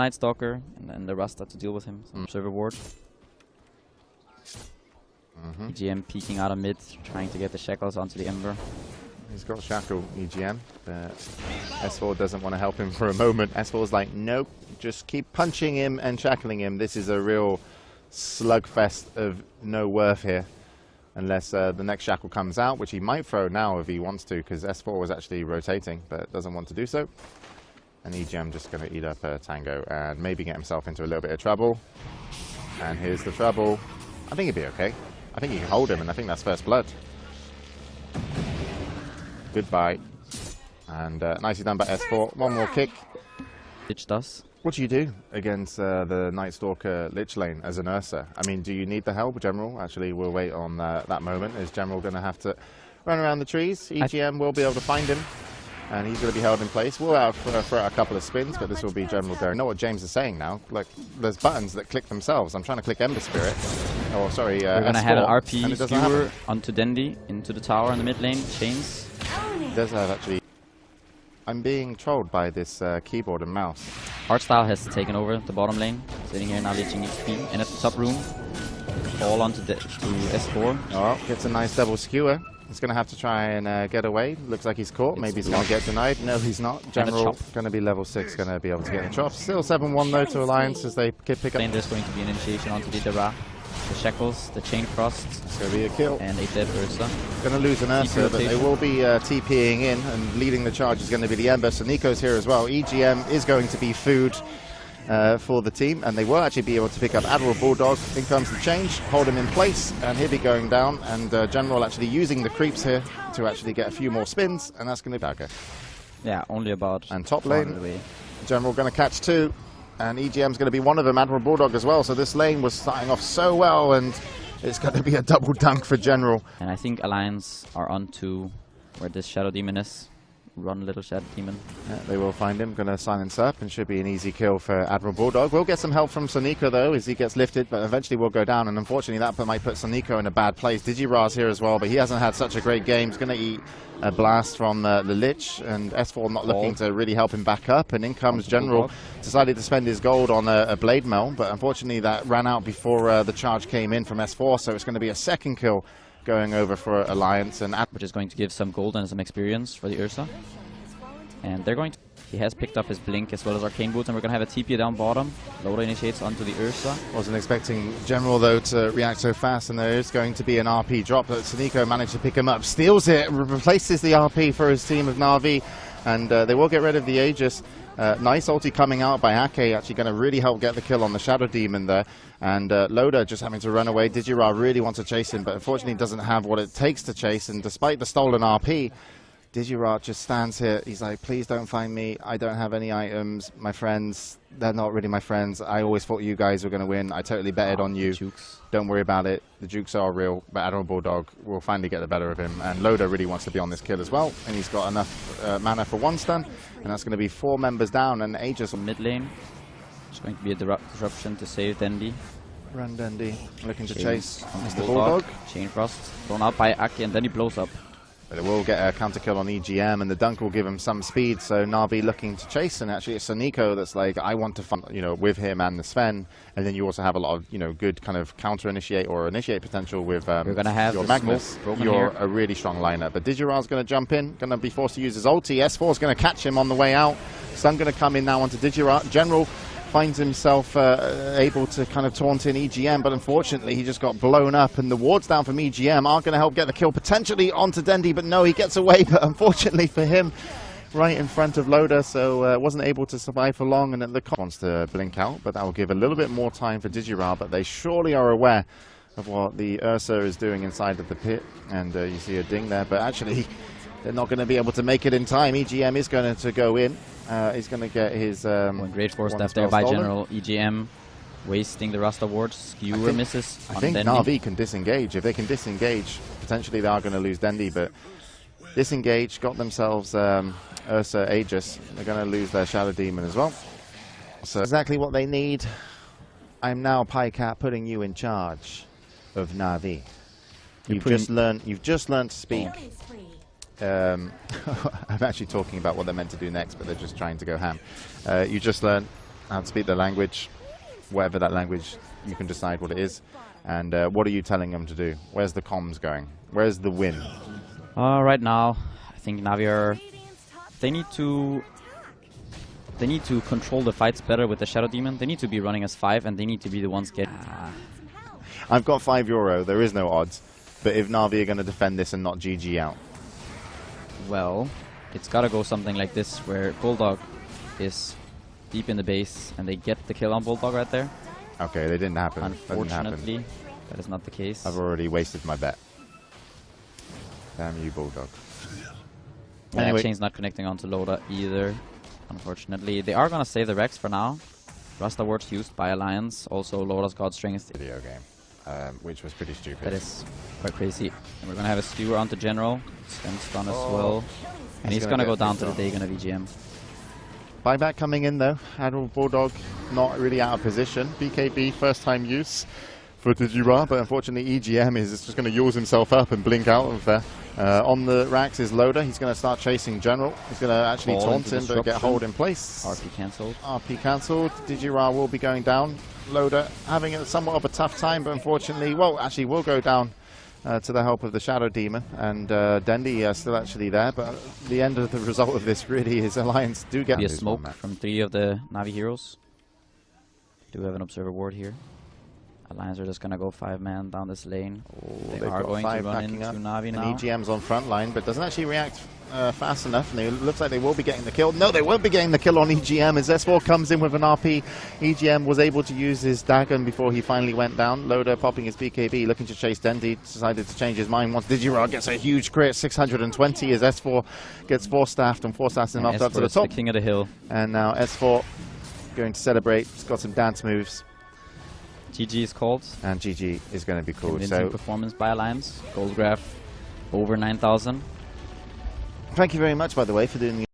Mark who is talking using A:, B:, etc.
A: Night Stalker and then the Rasta to deal with him. Some observer ward. EGM peeking out of mid, trying to get the shackles onto the Ember.
B: He's got Shackle EGM, but S4 doesn't want to help him for a moment. S4's like, nope, just keep punching him and shackling him. This is a real slugfest of no worth here. Unless the next shackle comes out, which he might throw now if he wants to, because S4 was actually rotating, but doesn't want to do so. And EGM just going to eat up a Tango and maybe get himself into a little bit of trouble. And here's the trouble. I think he'd be okay. I think he can hold him, and I think that's first blood. Goodbye. And nicely done by S4. One more kick.
A: Lich does.
B: What do you do against the Night Stalker Lich lane as an Ursa? I mean, do you need the help, General? Actually, we'll wait on that moment. Is General going to have to run around the trees? EGM will be able to find him, and he's going to be held in place. We'll have for a couple of spins, but this will be General going. I know what James is saying now. Look, there's buttons that click themselves. I'm trying to click Ember Spirit. Oh, sorry,
A: we're going to have an RP skewer onto Dendi, into the tower in the mid lane, chains.
B: He does have actually... I'm being trolled by this keyboard and mouse.
A: Hardstyle has taken over the bottom lane, sitting here now leeching XP. And at the top room, all onto to S4.
B: Oh, gets a nice double skewer. He's going to have to try and get away. Looks like he's caught. Maybe he's going to get denied. No, he's not. General going to be level 6, going to be able to get the chop. Still 7-1 though to Alliance as they pick up.
A: There's going to be an initiation onto the Dara. The shackles, the chain frost.
B: It's going to be a kill.
A: And a dead Ursa.
B: Going to lose an Ursa, but they will be TPing in, and leading the charge is going to be the Ember. So Nico's here as well. EGM is going to be food for the team, and they will actually be able to pick up Admiral Bulldog. In comes the change, hold him in place, and he'll be going down. And General actually using the creeps here to actually get a few more spins, and that's going to be okay.
A: Yeah, only about.
B: And top lane, General going to catch 2. And EGM's going to be one of them, Admiral Bulldog as well. So this lane was starting off so well, and it's going to be a double dunk for General.
A: And I think Alliance are on to where this Shadow Demon is. Run, little Shadow Demon.
B: Yeah, they will find him. Going to silence up, and should be an easy kill for Admiral Bulldog. We'll get some help from Sonika, though, as he gets lifted, but eventually will go down. And unfortunately, that might put Soniko in a bad place. Digiraz here as well, but he hasn't had such a great game. He's going to eat a blast from the Lich, and S4 not looking to really help him back up. And in comes General. Decided to spend his gold on a Blade Mail, but unfortunately that ran out before the charge came in from S4, so it's going to be a second kill going over for Alliance. And
A: which is going to give some gold and some experience for the Ursa. And they're going to... He has picked up his Blink as well as Arcane Boots, and we're going to have a TP down bottom. Loader initiates onto the Ursa.
B: Wasn't expecting General, though, to react so fast, and there is going to be an RP drop, but Soniko managed to pick him up, steals it, replaces the RP for his team of Navi, and they will get rid of the Aegis. Nice ulti coming out by Ake, actually going to really help get the kill on the Shadow Demon there. And Loader just having to run away. Digirah really wants to chase him, but unfortunately doesn't have what it takes to chase, and despite the stolen RP, Digirah just stands here. He's like, please don't find me. I don't have any items. My friends, they're not really my friends. I always thought you guys were going to win. I totally betted on you. Don't worry about it. The Jukes are real, but Admiral Bulldog will finally get the better of him. And Loader really wants to be on this kill as well. And he's got enough mana for 1 stun. And that's going to be 4 members down. And Aegis
A: on mid lane. It's going to be a disruption to save Dendi.
B: Run Dendi. Looking to chase Mr. Bulldog.
A: Chain Frost. Thrown out by Ake, and then he blows up.
B: But it will get a counter kill on EGM, and the dunk will give him some speed. So Navi looking to chase, and actually it's Soniko that's like, I want to fight, with him and the Sven. And then you also have a lot of, good kind of counter initiate or initiate potential with
A: We're gonna have
B: your Magnus. You're a really strong lineup. But Digirah's going to jump in, going to be forced to use his ulti. S4's going to catch him on the way out. Stun going to come in now onto Digirah. General finds himself able to kind of taunt in EGM, but unfortunately he just got blown up, and the wards down from EGM aren't going to help get the kill potentially onto Dendi, but no, he gets away, but unfortunately for him, right in front of Loader, so wasn't able to survive for long, and the wants to blink out, but that will give a little bit more time for Digirah, but they surely are aware of what the Ursa is doing inside of the pit, and you see a ding there, but actually they're not going to be able to make it in time. EGM is going to go in. He's going to get his...
A: one great force left there by General. EGM wasting the Rasta ward. Skewer misses
B: I think Navi can disengage. If they can disengage, potentially they are going to lose Dendi, but disengage, got themselves Ursa Aegis. They're going to lose their Shadow Demon as well. So exactly what they need. I'm now PyCat putting you in charge of Navi. You've just learned to speak. I'm actually talking about what they're meant to do next, but they're just trying to go ham. You just learned how to speak the language, whatever that language, you can decide what it is. And what are you telling them to do? Where's the comms going? Where's the win?
A: Right now, I think Navi are... They need to control the fights better with the Shadow Demon. They need to be running as 5, and they need to be the ones getting...
B: I've got €5. There is no odds. But if Navi are going to defend this and not GG out?
A: Well, it's got to go something like this, where Bulldog is deep in the base, and they get the kill on Bulldog right there.
B: Okay, they didn't happen.
A: Unfortunately, that is not the case.
B: I've already wasted my bet. Damn you, Bulldog.
A: Yeah,
B: Anyway.
A: Chain's not connecting onto Loda either, unfortunately. They are going to save the Rex for now. Rasta Ward's used by Alliance. Also, Loda's God Strength.
B: Video game, which was pretty stupid.
A: That is quite crazy. And we're going to have a Stewer onto General. Stem's gone as well. And he's going to go down to the Dagon of EGM.
B: Buyback coming in though. Admiral Bulldog not really out of position. BKB first time use for Digirah, but unfortunately EGM is just going to use himself up and blink out of there. On the racks is Loda. He's going to start chasing General. He's going to actually taunt him but get hold in place.
A: RP cancelled.
B: RP cancelled. Digirah will be going down. Loda having somewhat of a tough time, but unfortunately, well, actually will go down to the help of the Shadow Demon, and Dendi still actually there, but the end of the result of this really is Alliance do get
A: a smoke from 3 of the Navi heroes. Do have an Observer Ward here. Alliance are just going to go 5-man down this lane. They are going to run into Navi now.
B: And EGM's on front line, but doesn't actually react fast enough, and it looks like they will be getting the kill. No, they won't be getting the kill on EGM as S4 comes in with an RP. EGM was able to use his Dagon before he finally went down. Loda popping his BKB, looking to chase Dendi, decided to change his mind once Digirah gets a huge crit, 620 as S4 gets 4-staffed and 4-staffs him up to the top.
A: The king of the hill.
B: And now S4 going to celebrate. He's got some dance moves.
A: GG is called.
B: And GG is going to be called.
A: Convincing performance by Alliance. Gold graph over 9,000.
B: Thank you very much, by the way, for doing the